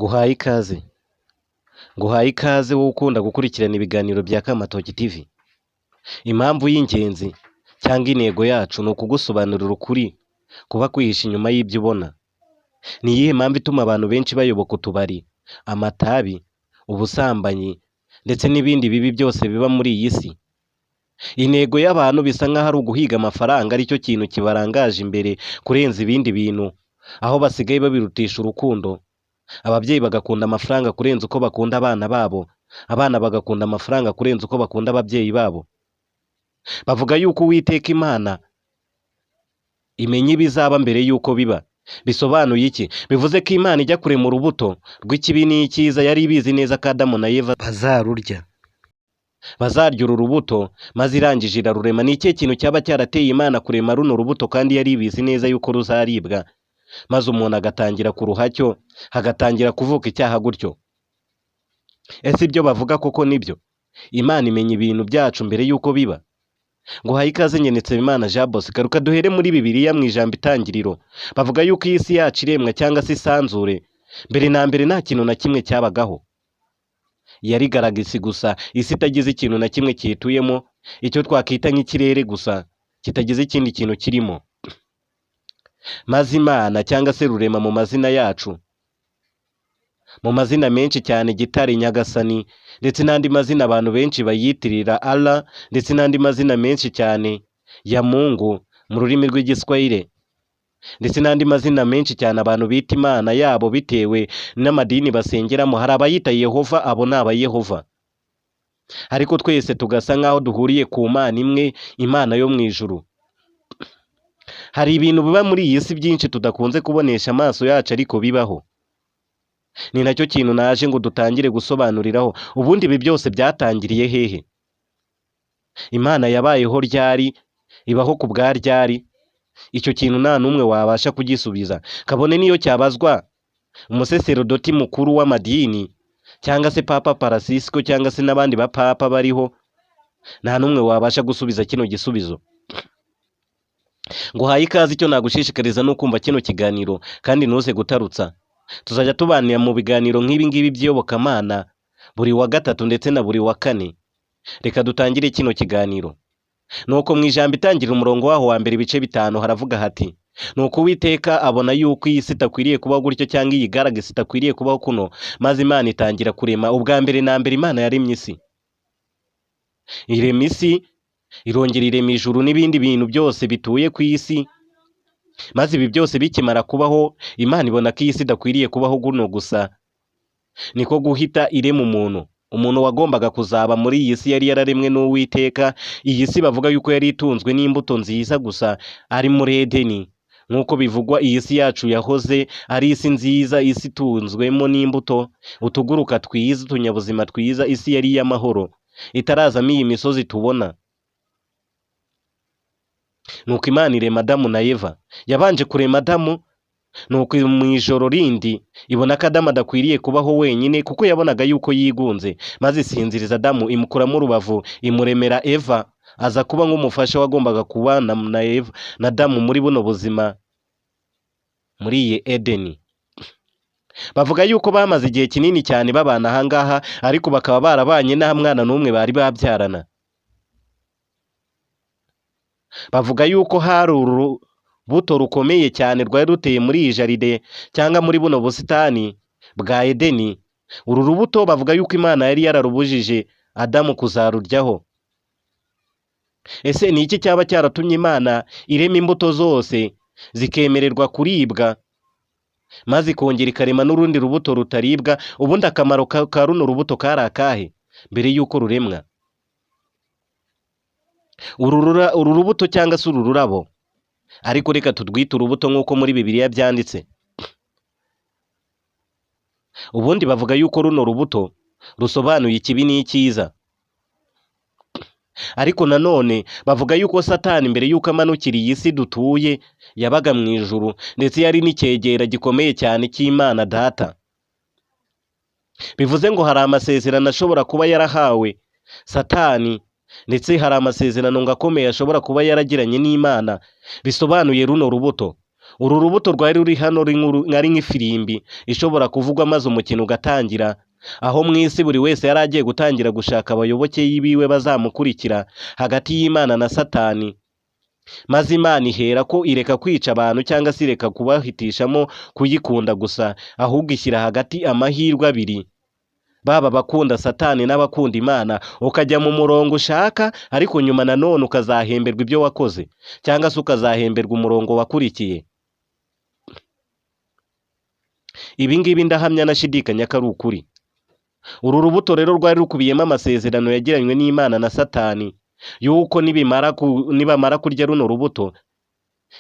Nguhaye ikaze. Nguhaye ikaze wowe ukunda gukurikirana ibiganiro bya Kamatoki TV. Impamvu y'ingenzi cyangwa intego yacu ni ukugusobanurira ukuri kuba kwihisha inyuma y'ibyo ubona. Ni iyihe mpamvu ituma abantu benshi bayoboka utubari, amatabi, ubusambanyi ndetse n'ibindi bibi byose biba muri iyi si? Intego y'abantu bisa nk'aho ari uguhiga amafaranga aricyo kintu kibarangaje imbere kurenza ibindi bintu, aho basigaye babirutisha urukundo. Ababyeyi bagakunda amafaranga kurenza uko bakunda abana babo, abana bagakunda amafaranga kurenza uko bakunda ababyeyi babo. Bavuga yuko Uwiteka Imana imenya ibizaba mbere yuko biba. Bisobanuye iki? Bivuze ko Imana ijya kurema urubuto rw'ikibi n'icyiza yari ibizi neza ko Adamu na Eva bazarya uru rubuto, maze irangije irarurema. Ni ikihe kintu cyaba cyarateye Imana kurema runo rubuto kandi yari ibizi neza yuko ruzaribwa, maze umuntu agatangira kuruhacyo, hagatangira kuvuka icyaha gutyo? Ese ibyo bavuga koko nibyo? Imana imenya ibintu byacu mbere yuko biba? Nguhaye ikaze, nyenetse Imana Jean Bosco. Garuka duhere muri Bibiliya mu ijambo Itangiriro. Bavuga yuko iyi si yacu iremwa cyangwa se isanzure, mbere na mbere nta kintu na kimwe cyabagaho. Yari garagisi gusa, isi itagize ikintu na kimwe kiyituyemo, icyo twakwita nk'ikirere gusa kitagize ikindi kintu kirimo. Maze Imana cyangwa se rurema mu mazina yacu, mu mazina menshi cyane: Gitare, Nyagasani, ndetse n'andi mazina abantu benshi bayitirira Allah, ndetse n'andi mazina menshi cyane ya Mungu mu rurimi rw'Igiswahili, ndetse n'andi mazina menshi cyane abantu bita Imana yabo bitewe n'amadini basengeramo. Hari abayita Yehova, abo ni abayehova. Ariko twese tugasa nk'aho duhuriye ku Mana imwe, Imana yo mu ijuru. Hari ibintu biba muri iyi si byinshi tudakunze kubonesha amaso yacu ariko bibaho. Ni nacyo kintu naje ngo dutangire gusobanuriraho. Ubundi ibi byose byatangiriye hehe? Imana yabayeho ryari? Ibaho ku bwa ryari? Icyo kintu nta n'umwe wabasha kugisubiza, kabone niyo cyabazwa umusaserodoti mukuru w'amadini cyangwa se Papa Francisco cyangwa se n'abandi bapapa bariho, nta n'umwe wabasha gusubiza kino gisubizo. Nguhaye ikaze, icyo nagushishikariza ni ukumva kino kiganiro kandi ntuze gutarutsa. Tuzajya tubanira mu biganiro nk'ibi ngibi by'iyobokamana buri wa gatatu ndetse na buri wa kane. Reka dutangire kino kiganiro. Nuko mu ijambo Itangiriro umurongo waho wa mbere ibice 5 haravuga hati: nuko Uwiteka abona yuko iyi si itakwiriye kubaho gutyo, cyangwa iyi garagisi itakwiriye kubaho kuno, maze Imana itangira kurema. Ubwa mbere na mbere Imana yaremye isi. Irema isi, irongera irema ijuru n'ibindi bintu byose bituye ku isi. Maze ibi byose bikimara kubaho, Imana ibona ko iyi si idakwiriye kubaho guno gusa. Niko guhita irema umuntu. Umuntu wagombaga kuzaba muri iyi si yari yararemwe n'Uwiteka. Iyi si bavuga yuko yari itunzwe n'imbuto nziza gusa, ari muri Edeni. Nk'uko bivugwa, iyi si yacu yahoze ari isi nziza, isi itunzwemo n'imbuto, utuguruka twiza, utunyabuzima twiza. Isi yari iy'amahoro, itarazamo iyi misozi tubona. Nuko Imana irema Adamu na Eva. Yabanje kurema Adamu, nuko mu ijoro rindi ibona ko Adamu adakwiriye kubaho wenyine, kuko yabonaga yuko yigunze, maze isinziriza Adamu, imukuramo urubavu, imuremera Eva, aza kuba nk'umufasha wagombaga kubana na Eva na Adamu muri buno buzima, muri iyi Edeni. Bavuga yuko bamaze igihe kinini cyane babana ahangaha, ariko bakaba barabanye nta mwana n'umwe bari babyarana. Bavuga yuko hari urubuto rukomeye cyane rwari ruteye muri iyi jaride cyangwa muri buno busitani bwa Edeni. Uru rubuto bavuga yuko Imana yari yararubujije Adamu kuzaruryaho. Ese ni iki cyaba cyaratumye Imana irema imbuto zose zikemererwa kuribwa, maze ikongera ikarema n'urundi rubuto rutaribwa? Ubundi akamaro ka runo rubuto kari akahe mbere yuko ruremwa? Uru rubuto cyangwa se uru rurabo, ariko reka tudwite urubuto nk'uko muri Bibiliya byanditse. Ubundi bavuga yuko runo rubuto rusobanuye ikibi n'icyiza. Ariko nanone bavuga yuko Satani mbere yuko amanukira iyi si dutuye yabaga mu ijuru, ndetse yari n'icyegera gikomeye cyane cy'Imana Data. Bivuze ngo hari amasezerano ashobora kuba yarahawe Satani, ndetse hari amasezerano ngo akomeye ashobora kuba yaragiranye n'Imana. Bisobanuye runo rubuto uru rubuto rwari ruri hano ari nk'ifirimbi ishobora kuvugwa maze umukino ugatangira, aho mu isi buri wese yari agiye gutangira gushaka abayoboke biwe bazamukurikira hagati y'Imana na Satani, maze Imana ihera ko ireka kwica abantu cyangwa se ireka kubahitishamo kuyikunda gusa, ahubwo ishyira hagati amahirwe abiri, baba abakunda Satani n'abakunda Imana, ukajya mu murongo ushaka ariko nyuma nanone ukazahemberwa ibyo wakoze cyangwa se ukazahemberwa umurongo wakurikiye. Ibi ngibi ndahamya nashidikanya ko ari ukuri. Uru rubuto rero rwari rukubiyemo amasezerano yagiranywe n'Imana na Satani yuko nibamara kurya runo rubuto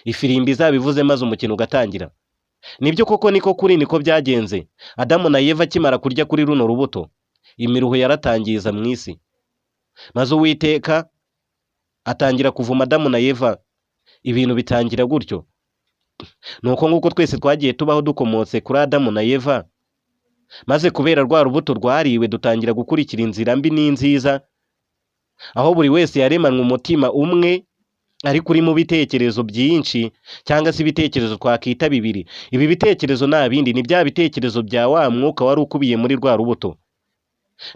ifirimbi izabivuze maze umukino ugatangira. Nibyo koko niko kuri, niko byagenze. Adamu na Eva akimara kurya kuri runo rubuto imiruho yaratangiza mu isi, maze Uwiteka atangira kuvuma Adamu na Eva, ibintu bitangira gutyo. Nuko nguko twese twagiye tubaho dukomotse kuri Adamu na Eva, maze kubera rwa rubuto rwariwe dutangira gukurikira inzira mbi n'inziza, aho buri wese yaremanwe umutima umwe ariko uri mu bitekerezo byinshi cyangwa se ibitekerezo twakita bibiri. Ibi bitekerezo nta bindi ni bya bitekerezo bya wa mwuka wari ukubiye muri rwa rubuto.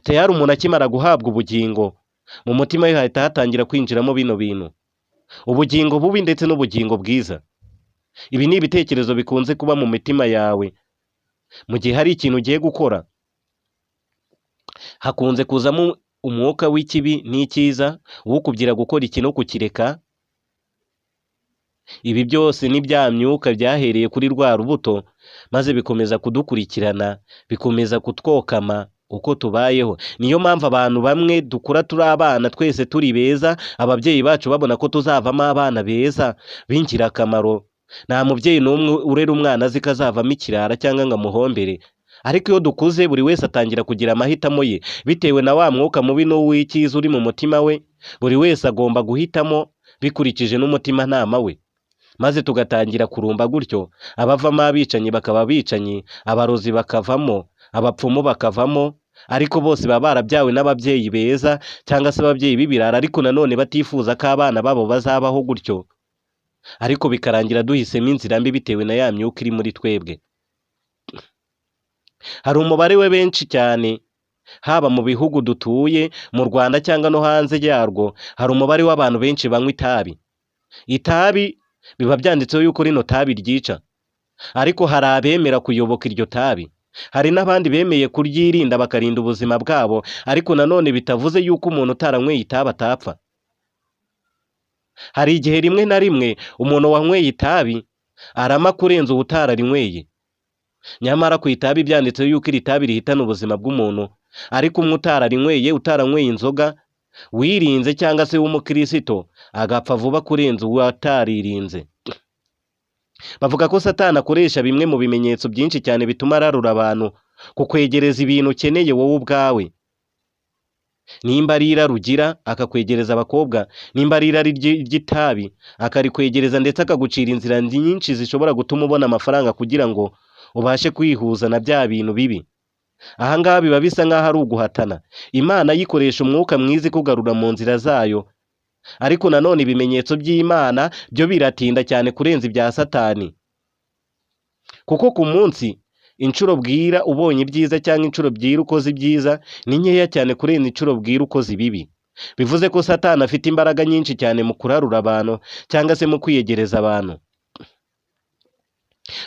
Tayari umuntu akimara guhabwa ubugingo, mu mutima we hahita hatangira kwinjiramo bino bintu, ubugingo bubi ndetse n'ubugingo bwiza. Ibi ni ibitekerezo bikunze kuba mu mitima yawe mu gihe hari ikintu ugiye gukora. Hakunze kuzamo umwuka w'ikibi n'icyiza uwukubwira gukora iki no kukireka. Ibi byose ni bya myuka byahereye kuri rwa rubuto, maze bikomeza kudukurikirana, bikomeza kutwokama uko tubayeho. Niyo mpamvu abantu bamwe dukura turi abana twese turi beza, ababyeyi bacu babona ko tuzavamo abana beza b'ingirakamaro. Nta mubyeyi n'umwe urera umwana azi ko azavamo ikirara cyangwa ngo amuhombere. Ariko iyo dukuze buri wese atangira kugira amahitamo ye bitewe na wa mwuka mubi n'uw'icyiza uri mu mutima we. Buri wese agomba guhitamo bikurikije n'umutimanama we, maze tugatangira kurumba gutyo. Abavamo abicanyi bakaba abicanyi, abarozi bakavamo, abapfumu bakavamo, ariko bose baba barabyawe n'ababyeyi beza cyangwa se ababyeyi b'ibirara, ariko nanone batifuza ko abana babo bazabaho gutyo, ariko bikarangira duhisemo inzira mbi bitewe na ya myuka iri muri twebwe. Hari umubare we benshi cyane, haba mu bihugu dutuye mu Rwanda cyangwa no hanze yarwo, hari umubare w'abantu benshi banywa itabi. Itabi biba byanditseho yuko rino tabi ryica, ariko hari abemera kuyoboka iryo tabi. Hari n'abandi bemeye kuryirinda bakarinda ubuzima bwabo, ariko nanone bitavuze yuko umuntu utaranyweye itabi atapfa. Hari igihe rimwe na rimwe umuntu wanyweye itabi arama kurenza utararinyweye. Nyamara ku itabi byanditseho yuko iri tabi rihitana ubuzima bw'umuntu, ariko umwe utararinyweye, utaranyweye inzoga, wirinze cyangwa se w'umukristo agapfa vuba kurenza uwataririnze. Bavuga ko Satani akoresha bimwe mu bimenyetso byinshi cyane bituma ararura abantu kukwegereza ibintu ukeneye wowe ubwawe. Nimba ari irari ugira akakwegereza abakobwa, nimba ari irari ry'itabi akarikwegereza, ndetse akagucira inzira nyinshi zishobora gutuma ubona amafaranga kugira ngo ubashe kwihuza na bya bintu bibi. Aha ngaha biba bisa nk'aho ari uguhatana. Imana yikoresha umwuka mwiza ikugarura mu nzira zayo, ariko nanone ibimenyetso by'Imana byo biratinda cyane kurenza ibya Satani, kuko ku munsi inshuro bwira ubonye ibyiza cyangwa inshuro bwira ukoze ibyiza ni nkeya cyane kurenza inshuro bwira ukoze ibibi. Bivuze ko Satani afite imbaraga nyinshi cyane mu kurarura abantu cyangwa se mu kwiyegereza abantu.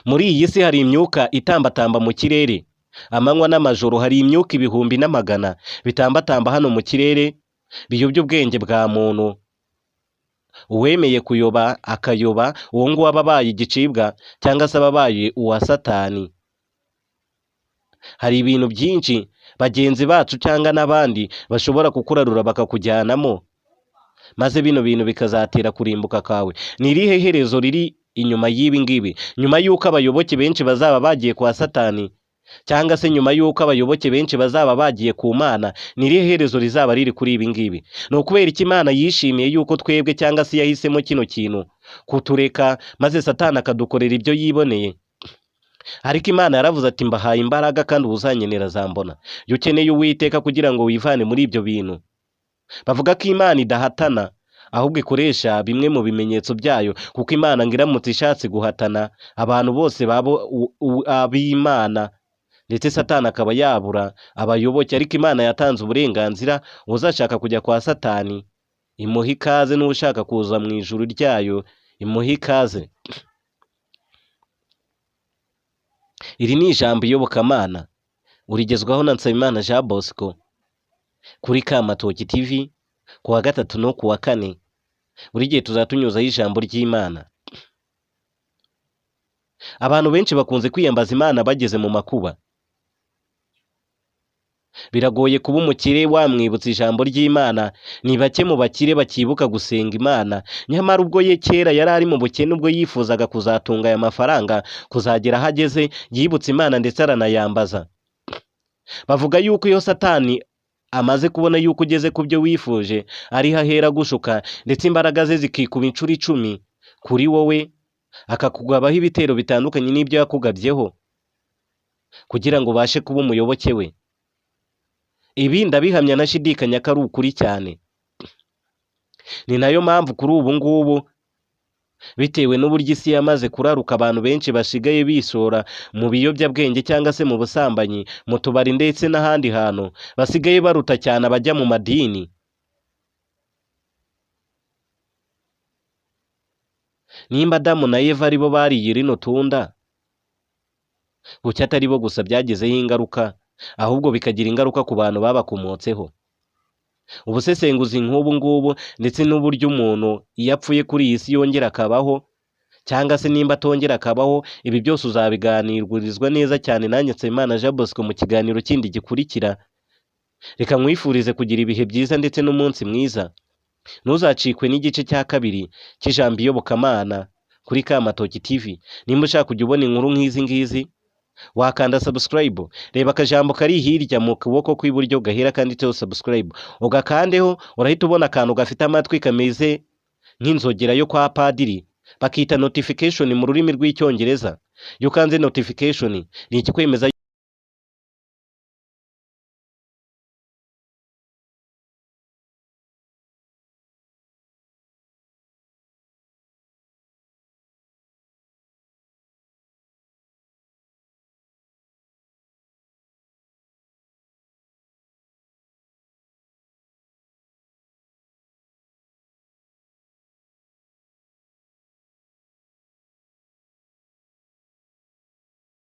Muri iyi si hari imyuka itambatamba mu kirere amanywa n'amajoro. Hari imyuka ibihumbi n'amagana bitambatamba hano mu kirere biyobya ubwenge bwa muntu. Uwemeye kuyoba akayoba, uwo nguwo aba abaye igicibwa cyangwa se aba abaye uwa Satani. Hari ibintu byinshi bagenzi bacu cyangwa n'abandi bashobora kukurarura bakakujyanamo, maze bino bintu bikazatera kurimbuka kawe. Ni irihe herezo riri inyuma y'ibi ngibi? Nyuma y'uko abayoboke benshi bazaba bagiye kwa Satani, cyangwa se nyuma y'uko abayoboke benshi bazaba bagiye ku Mana, ni irihe herezo rizaba riri kuri ibi ngibi? Ni ukubera iki Imana yishimiye yuko twebwe cyangwa se yahisemo kino kintu kutureka, maze Satani akadukorera ibyo yiboneye? Ariko Imana yaravuze ati mbahaye imbaraga kandi uzanyenera azambona. Iyo ukeneye Uwiteka kugira ngo wivane muri ibyo bintu. Bavuga ko Imana idahatana, ahubwo ikoresha bimwe mu bimenyetso byayo, kuko Imana ngo iramutse ishatse guhatana abantu bose ab'Imana ndetse Satani akaba yabura abayoboke, ariko Imana yatanze uburenganzira, uzashaka kujya kwa Satani imuha ikaze, n'ushaka kuza mu ijuru ryayo imuha ikaze. Iri ni ijambo iyobokamana urigezwaho na Nsabimana Jean Bosco kuri Kamatoki TV ku wa gatatu no ku wa kane. Buri gihe tuzatunyuzaho ijambo ry'Imana. Abantu benshi bakunze kwiyambaza Imana bageze mu makuba. Biragoye kuba umukire wamwibutsa ijambo ry'Imana, ni bake mu bakire bakibuka gusenga Imana, nyamara ubwo ye kera yari ari mu bukene, ubwo yifuzaga kuzatunga aya mafaranga, kuzagera aho ageze, yibutse Imana ndetse aranayambaza. Bavuga yuko iyo Satani amaze kubona yuko ugeze ku byo wifuje, ariho ahera gushuka, ndetse imbaraga ze zikikuba inshuro 10 kuri wowe, akakugabaho ibitero bitandukanye n'ibyo yakugabyeho, kugira ngo ubashe kuba umuyoboke we. Ibi ndabihamya nashidikanya ko ari ukuri cyane. Ni nayo mpamvu kuri ubu ngubu, bitewe n'uburyo isi yamaze kuraruka, abantu benshi basigaye bisora mu biyobyabwenge cyangwa se mu busambanyi, mu tubari ndetse n'ahandi hantu, basigaye baruta cyane abajya mu madini. Nimba Adamu na Eva ari bo bariye rino tunda, kuki atari bo gusa byagezeho ingaruka, ahubwo bikagira ingaruka ku bantu babakomotseho? Ubusesenguzi nk'ubu ngubu, ndetse n'uburyo umuntu iyo apfuye kuri iyi si yongera akabaho, cyangwa se nimba atongera akabaho, ibi byose uzabiganirizwa neza cyane nanjye Nsabimana Jean Bosco mu kiganiro kindi gikurikira. Reka nkwifurize kugira ibihe byiza ndetse n'umunsi mwiza. Ntuzacikwe n'igice cya 2 cy'ijambo iyobokamana kuri Kamatoki TV. Nimba ushaka kujya ubona inkuru nk'izi ngizi, wakanda subscribe. Reba akajambo kari hirya mu kuboko kw'iburyo gahera kanditseho subscribe, ugakandeho, urahita ubona akantu gafite amatwi kameze nk'inzogera yo kwa padiri, bakita notification mu rurimi rw'icyongereza. Iyo ukanze notification ni ikikwemeza